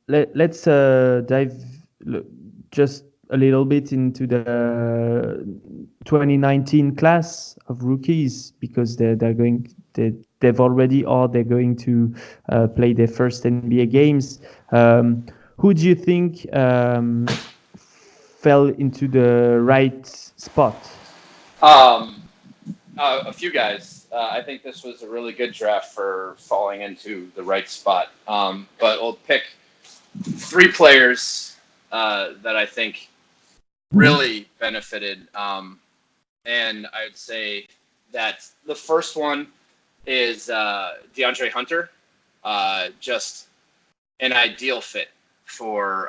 let's dive just a little bit into the 2019 class of rookies, because they've already, or they're going to play their first NBA games. Who do you think fell into the right spot? A few guys. I think this was a really good draft for falling into the right spot. But we'll pick 3 players that I think really benefited. And I would say that the first one is DeAndre Hunter. Just an ideal fit for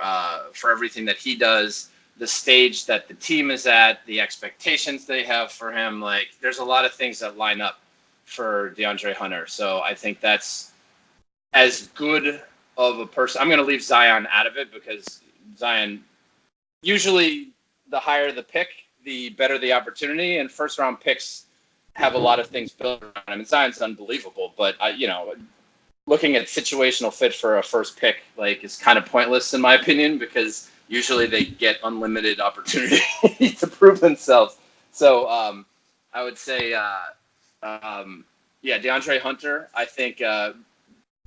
everything that he does, the stage that the team is at, the expectations they have for him. Like, there's a lot of things that line up for DeAndre Hunter. So I think that's as good of a person. I'm going to leave Zion out of it, because Zion, usually the higher the pick, the better the opportunity. And first round picks have a lot of things built around him. And Zion's unbelievable, but looking at situational fit for a first pick, like, is kind of pointless in my opinion, because usually they get unlimited opportunity to prove themselves. So I would say, DeAndre Hunter. I think,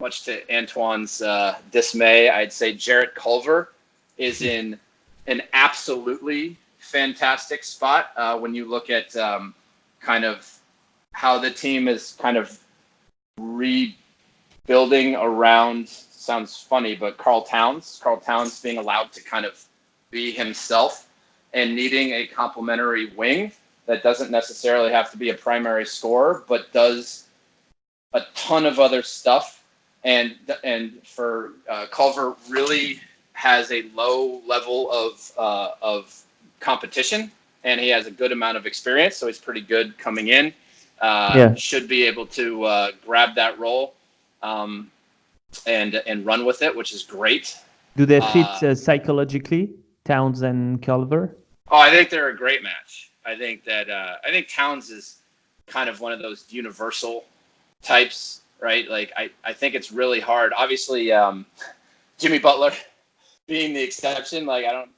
much to Antoine's dismay, I'd say Jarrett Culver is in an absolutely fantastic spot when you look at kind of how the team is kind of rebuilding around. Sounds funny, but Karl Towns being allowed to kind of be himself and needing a complementary wing that doesn't necessarily have to be a primary scorer, but does a ton of other stuff. And for Culver really has a low level of competition, and he has a good amount of experience, so he's pretty good coming in. Should be able to grab that role. And run with it, which is great. Do they fit psychologically, Towns and Culver? Oh, I think they're a great match. I think Towns is kind of one of those universal types, right? Like, I think it's really hard. Obviously, Jimmy Butler being the exception, like, I don't,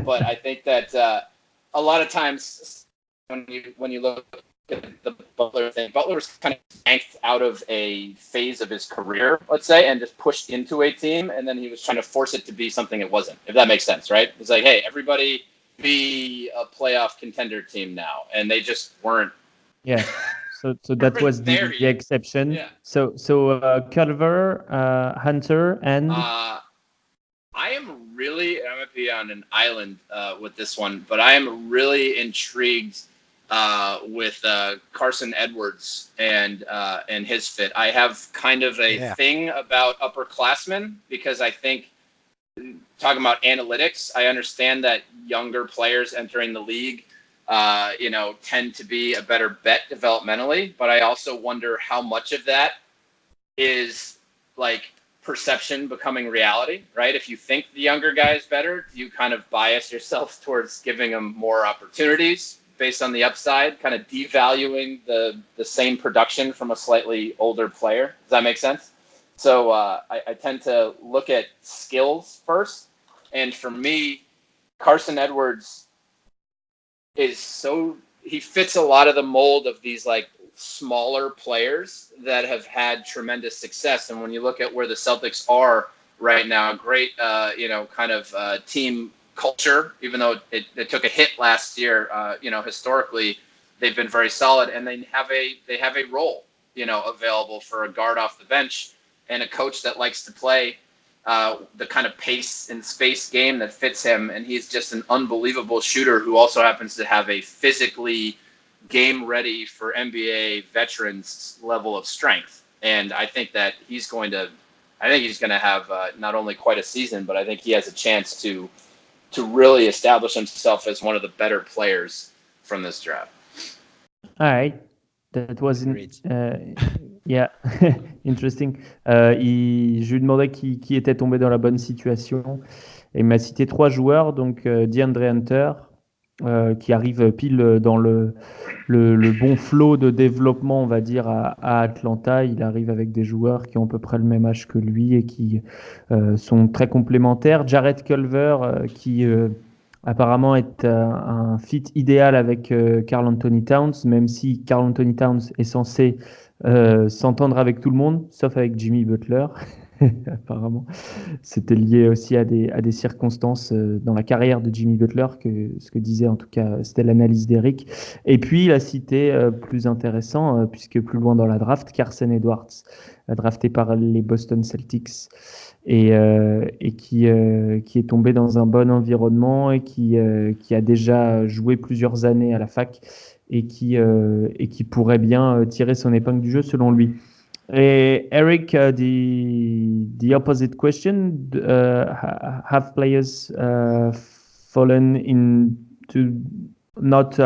but I think that a lot of times when you look at the Butler thing, Butler was kind of yanked out of a phase of his career, let's say, and just pushed into a team, and then he was trying to force it to be something it wasn't, if that makes sense, right? It's like, hey, everybody be a playoff contender team now, and they just weren't. Yeah. So that was the exception. Yeah. So Culver, Hunter, and I am really, I might be on an island with this one, but I am really intrigued with Carsen Edwards and his fit. I have kind of a thing about upperclassmen, because I think, talking about analytics, I understand that younger players entering the league tend to be a better bet developmentally, but I also wonder how much of that is like perception becoming reality, right? If you think the younger guy is better, you kind of bias yourself towards giving him more opportunities based on the upside, kind of devaluing the same production from a slightly older player. Does that make sense? So I tend to look at skills first. And for me, Carsen Edwards he fits a lot of the mold of these like smaller players that have had tremendous success. And when you look at where the Celtics are right now, great, team culture, even though it took a hit last year, historically they've been very solid, and they have a role, available for a guard off the bench and a coach that likes to play the kind of pace and space game that fits him. And he's just an unbelievable shooter who also happens to have a physically game ready for NBA veterans level of strength. And I think that he's going to have not only quite a season, but I think he has a chance to really establish himself as one of the better players from this draft. All right. That was interesting. Je lui demandais qui était tombé dans la bonne situation. Et il m'a cité 3 joueurs, donc DeAndre Hunter, qui arrive pile dans le bon flot de développement, on va dire, à Atlanta. Il arrive avec des joueurs qui ont à peu près le même âge que lui et qui sont très complémentaires. Jared Culver, qui apparemment est un fit idéal avec Karl Anthony Towns, même si Karl Anthony Towns est censé s'entendre avec tout le monde, sauf avec Jimmy Butler. Apparemment, c'était lié aussi à des circonstances dans la carrière de Jimmy Butler, que ce que disait en tout cas, c'était l'analyse d'Eric. Et puis, il a cité plus intéressant, puisque plus loin dans la draft, Carsen Edwards, drafté par les Boston Celtics, et qui est tombé dans un bon environnement et qui a déjà joué plusieurs années à la fac et qui pourrait bien tirer son épingle du jeu selon lui. Eric, the opposite question: have players fallen into not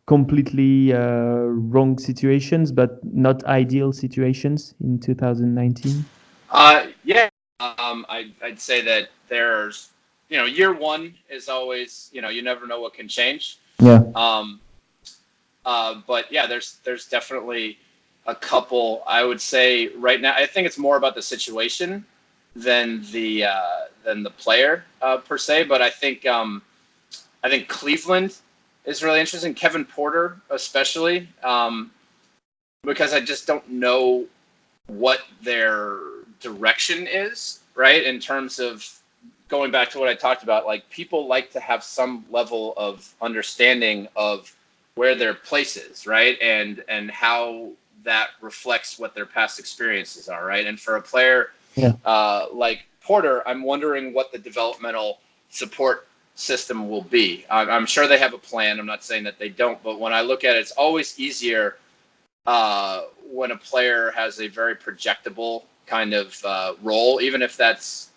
completely wrong situations, but not ideal situations in 2019? Yeah, I'd say that there's, year one is always, you never know what can change. Yeah. But yeah, there's definitely a couple. I would say right now, I think it's more about the situation than the player per se. But I think Cleveland is really interesting. Kevin Porter, especially, because I just don't know what their direction is, right? In terms of going back to what I talked about, like people like to have some level of understanding of where their place is, right? And how that reflects what their past experiences are, right? And for a player like Porter, I'm wondering what the developmental support system will be. I'm sure they have a plan. I'm not saying that they don't, but when I look at it, it's always easier when a player has a very projectable kind of role, even if that's,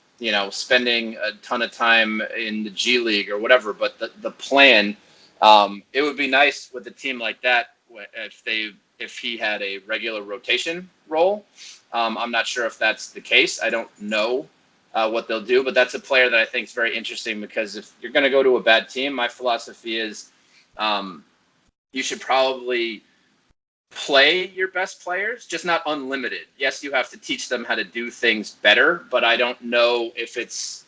spending a ton of time in the G League or whatever. But the plan, it would be nice with a team like that if he had a regular rotation role. I'm not sure if that's the case. I don't know what they'll do, but that's a player that I think is very interesting, because if you're going to go to a bad team, my philosophy is you should probably play your best players, just not unlimited. Yes, you have to teach them how to do things better, but I don't know if it's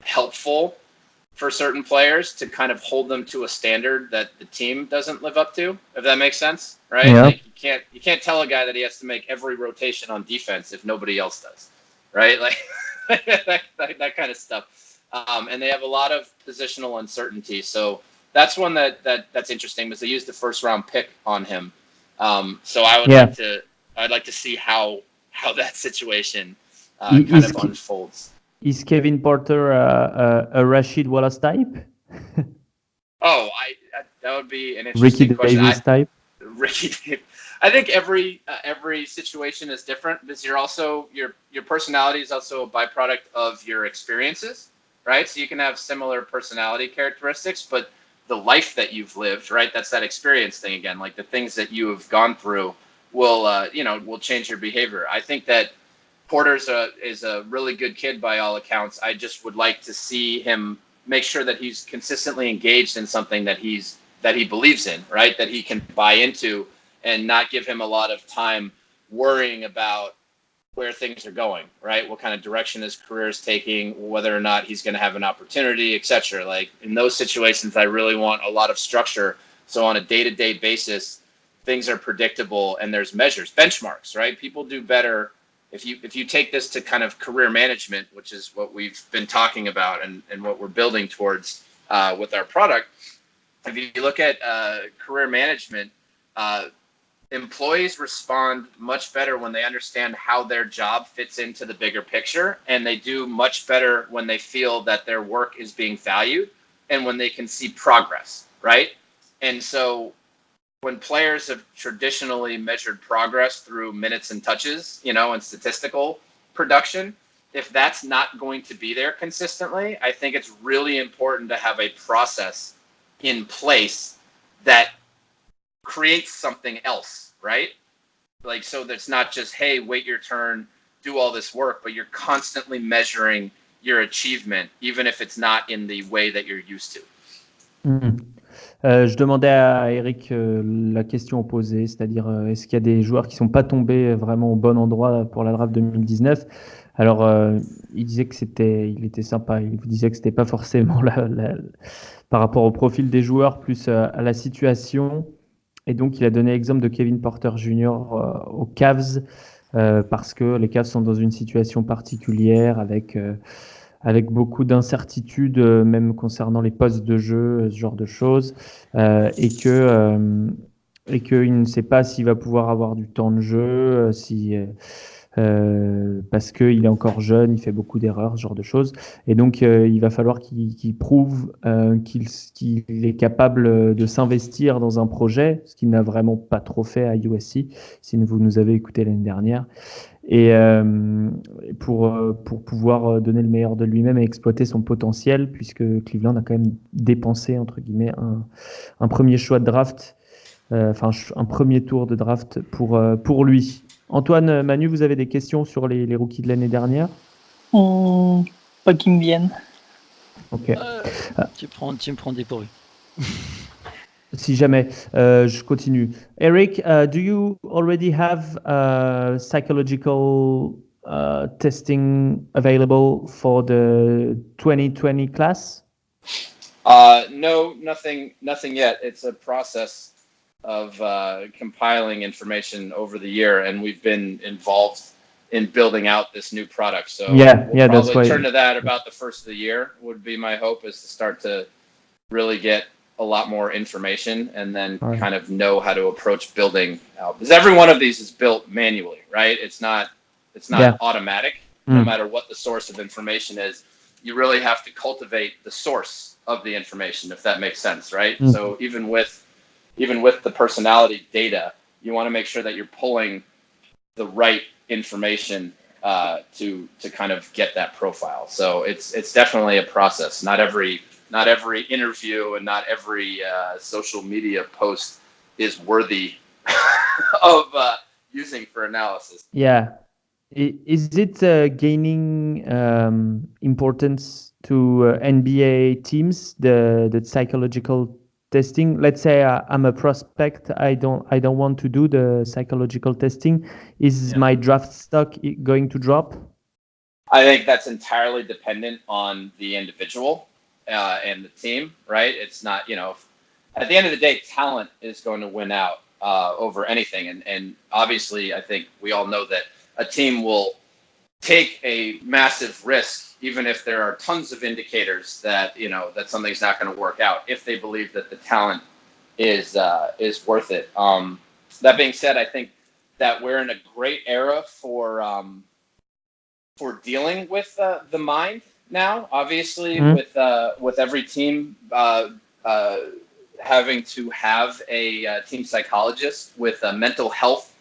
helpful for certain players to kind of hold them to a standard that the team doesn't live up to, if that makes sense, right? Yeah. Like you can't tell a guy that he has to make every rotation on defense if nobody else does, right? Like that kind of stuff. And they have a lot of positional uncertainty. So that's one that's interesting, because they used the first round pick on him. So I would I'd like to see how that situation kind of unfolds. Is Kevin Porter a Rashid Wallace type? Oh, that would be an interesting question. Davis type? Ricky Davis. I think every situation is different, because you're also your personality is also a byproduct of your experiences, right? So you can have similar personality characteristics, but the life that you've lived, right? That's that experience thing again. Like the things that you have gone through will change your behavior. I think that Porter is a really good kid by all accounts. I just would like to see him make sure that he's consistently engaged in something that he believes in, right? That he can buy into, and not give him a lot of time worrying about where things are going, right? What kind of direction his career is taking, whether or not he's going to have an opportunity, etc. Like in those situations, I really want a lot of structure. So on a day-to-day basis, things are predictable and there's measures, benchmarks, right? People do better if you take this to kind of career management, which is what we've been talking about and what we're building towards with our product. If you look at career management, employees respond much better when they understand how their job fits into the bigger picture, and they do much better when they feel that their work is being valued and when they can see progress, right? And so when players have traditionally measured progress through minutes and touches, and statistical production, if that's not going to be there consistently, I think it's really important to have a process in place that creates something else, right? Like, so that's not just, hey, wait your turn, do all this work, but you're constantly measuring your achievement, even if it's not in the way that you're used to. Mm. Je demandais à Eric la question opposée, c'est-à-dire est-ce qu'il y a des joueurs qui ne sont pas tombés vraiment au bon endroit pour la draft 2019? Alors, il disait il était sympa, il vous disait que c'était pas forcément par rapport au profil des joueurs, plus à la situation. Et donc, il a donné l'exemple de Kevin Porter Jr. Aux Cavs, parce que les Cavs sont dans une situation particulière avec beaucoup d'incertitudes, même concernant les postes de jeu, ce genre de choses, et qu'il ne sait pas s'il va pouvoir avoir du temps de jeu, parce qu'il est encore jeune, il fait beaucoup d'erreurs, ce genre de choses. Et donc, il va falloir qu'il prouve qu'il est capable de s'investir dans un projet, ce qu'il n'a vraiment pas trop fait à USC, si vous nous avez écouté l'année dernière. Et pour pouvoir donner le meilleur de lui-même et exploiter son potentiel, puisque Cleveland a quand même dépensé, entre guillemets, un premier choix de draft, un premier tour de draft pour lui. Antoine, Manu, vous avez des questions sur les rookies de l'année dernière? Pas qui me viennent. Ok. Tu me prends dépourvu. Si jamais, je continue. Eric, do you already have psychological testing available for the 2020 class? No, nothing yet. It's a process of compiling information over the year, and we've been involved in building out this new product. So we'll that's probably turn to that about the first of the year. Would be my hope, is to start to really get a lot more information and then kind of know how to approach building out. Because every one of these is built manually, right? It's not automatic. No matter what the source of information is, you really have to cultivate the source of the information, if that makes sense, right? So even with the personality data, you want to make sure that you're pulling the right information to kind of get that profile. So it's definitely a process. Not every interview and not every social media post is worthy of using for analysis. Yeah. Is it gaining importance to NBA teams, the psychological testing? Let's say I'm a prospect. I don't want to do the psychological testing. Is my draft stock going to drop? I think that's entirely dependent on the individual and the team, right? It's not, at the end of the day, talent is going to win out over anything. And obviously, I think we all know that a team will take a massive risk, even if there are tons of indicators that, that something's not going to work out, if they believe that the talent is worth it. That being said, I think that we're in a great era for dealing with the mind now. Obviously, with every team having to have a team psychologist, with mental health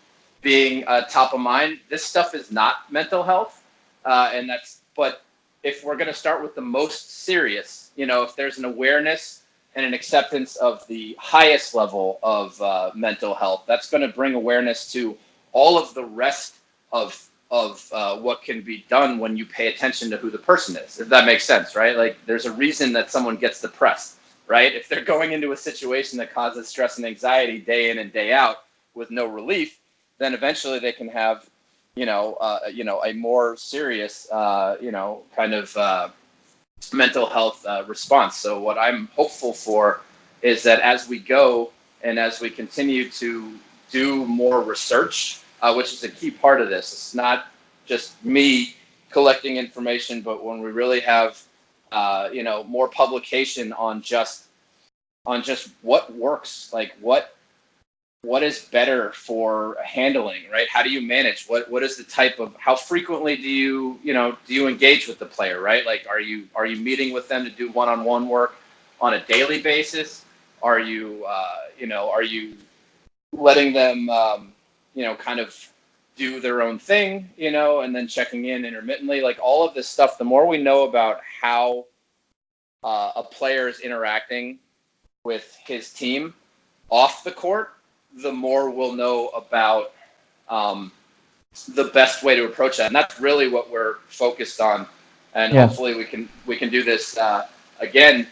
being top of mind. This stuff is not mental health, but if we're going to start with the most serious, if there's an awareness and an acceptance of the highest level of mental health, that's going to bring awareness to all of the rest of what can be done when you pay attention to who the person is, if that makes sense, right? Like, there's a reason that someone gets depressed, right? If they're going into a situation that causes stress and anxiety day in and day out with no relief, then eventually they can have, a more serious, kind of mental health response. So what I'm hopeful for is that as we go and as we continue to do more research, which is a key part of this, it's not just me collecting information, but when we really have, more publication on just what works, like what is better for handling, right? How do you manage? What is the type of, how frequently do you engage with the player, right? Like, are you meeting with them to do one-on-one work on a daily basis? Are you letting them, kind of do their own thing, and then checking in intermittently? Like, all of this stuff, the more we know about how a player is interacting with his team off the court, the more we'll know about the best way to approach that. And that's really what we're focused on. And hopefully we can do this again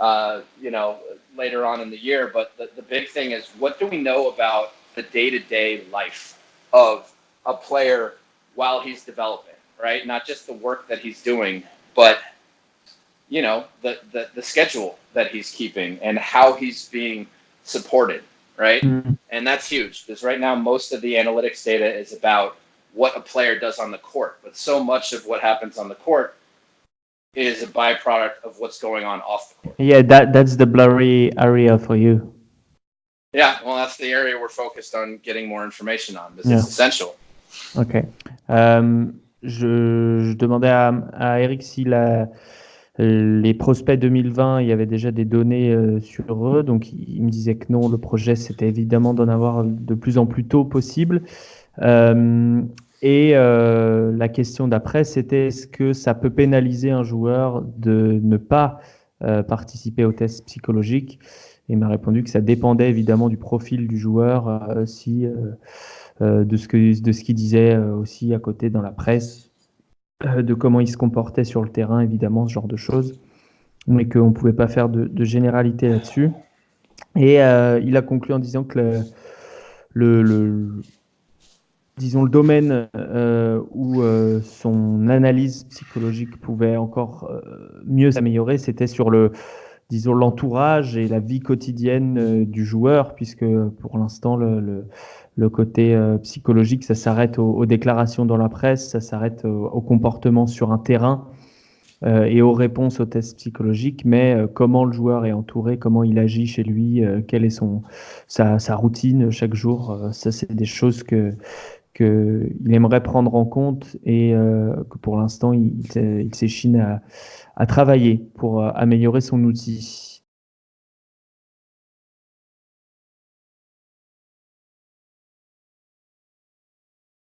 later on in the year. But the big thing is, what do we know about the day-to-day life of a player while he's developing, right? Not just the work that he's doing, but the schedule that he's keeping and how he's being supported, right? And that's huge, because right now most of the analytics data is about what a player does on the court, but so much of what happens on the court is a byproduct of what's going on off the court. Yeah, that's the blurry area for you. Yeah, well, that's the area we're focused on getting more information on, because it's essential. Ok. Je demandais à Eric si les prospects 2020, il y avait déjà des données sur eux. Donc, il me disait que non, le projet, c'était évidemment d'en avoir de plus en plus tôt possible. Et la question d'après, c'était est-ce que ça peut pénaliser un joueur de ne pas participer au test psychologique? Et il m'a répondu que ça dépendait évidemment du profil du joueur, de ce qu'il disait aussi à côté dans la presse, de comment il se comportait sur le terrain, évidemment, ce genre de choses, mais qu'on ne pouvait pas faire de généralité là-dessus. Et il a conclu en disant que le domaine où son analyse psychologique pouvait encore mieux s'améliorer, c'était sur l'entourage et la vie quotidienne du joueur, puisque pour l'instant, le côté psychologique, ça s'arrête aux déclarations dans la presse, ça s'arrête au comportement sur un terrain et aux réponses aux tests psychologiques, mais comment le joueur est entouré, comment il agit chez lui, quelle est sa routine chaque jour, ça c'est des choses qu'il aimerait prendre en compte et que pour l'instant il s'échine à travailler pour améliorer son outil.